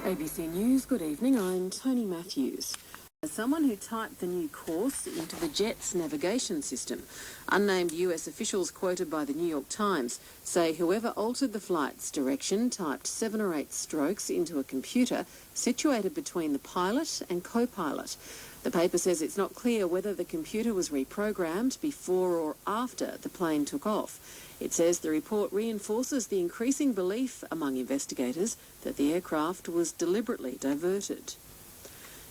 ABC News, good evening, I'm Tony Matthews. As someone who typed the new course into the jet's navigation system, unnamed US officials quoted by the New York Times say whoever altered the flight's direction typed 7 or 8 strokes into a computer situated between the pilot and co-pilot. The paper says it's not clear whether the computer was reprogrammed before or after the plane took off. It says the report reinforces the increasing belief among investigators that the aircraft was deliberately diverted.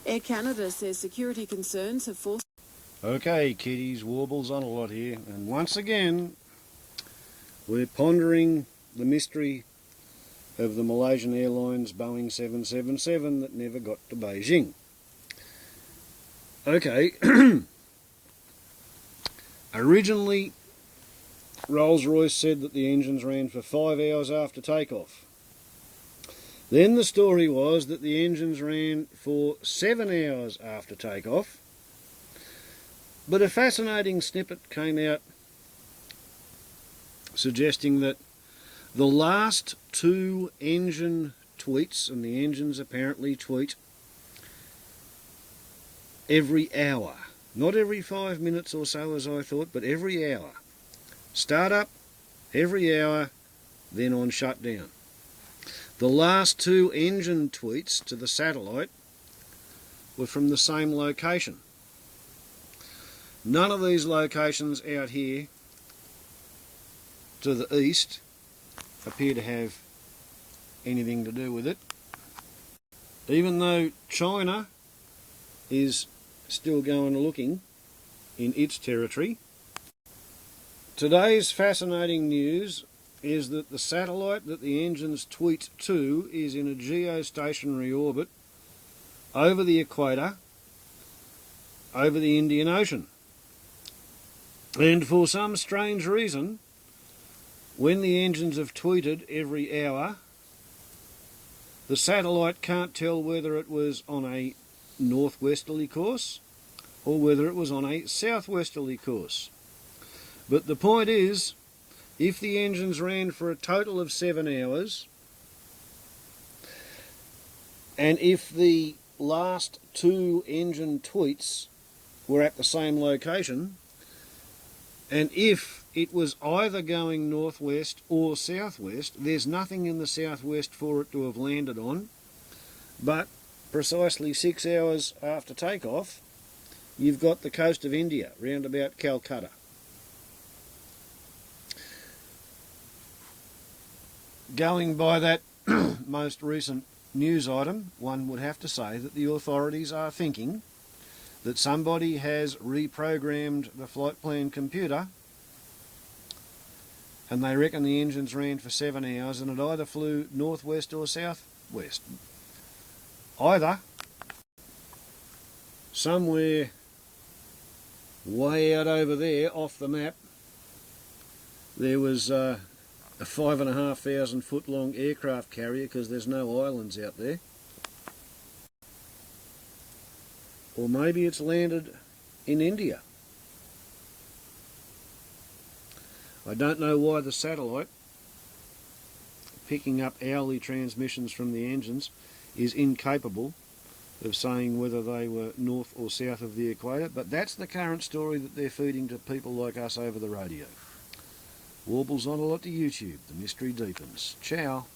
Air Canada says security concerns have forced... Okay, kiddies, warbles on a lot here, and once again we're pondering the mystery of the Malaysian Airlines Boeing 777 that never got to Beijing. Okay, originally Rolls-Royce said that the engines ran for 5 hours after takeoff. Then the story was that the engines ran for 7 hours after takeoff. But a fascinating snippet came out suggesting that the last 2 engine tweets, and the engines apparently tweet every hour. Not every 5 minutes or so as I thought, but every hour. Start up every hour, then on shutdown. The last 2 engine tweets to the satellite were from the same location. None of these locations out here to the east appear to have anything to do with it. Even though China is still going looking in its territory. Today's fascinating news is that the satellite that the engines tweet to is in a geostationary orbit over the equator, over the Indian Ocean. And for some strange reason, when the engines have tweeted every hour, the satellite can't tell whether it was on a northwesterly course or whether it was on a southwesterly course. But the point is, if the engines ran for a total of 7 hours, and if the last 2 engine tweets were at the same location, and if it was either going northwest or southwest, there's nothing in the southwest for it to have landed on, but precisely 6 hours after takeoff, you've got the coast of India, round about Calcutta. Going by that most recent news item, one would have to say that the authorities are thinking that somebody has reprogrammed the flight plan computer and they reckon the engines ran for 7 hours and it either flew northwest or southwest. Either somewhere way out over there off the map there was a 5,500 foot long aircraft carrier, because there's no islands out there. Or maybe it's landed in India. I don't know why the satellite, picking up hourly transmissions from the engines, is incapable of saying whether they were north or south of the equator, but that's the current story that they're feeding to people like us over the radio. Warbles on a lot to YouTube. The mystery deepens. Ciao.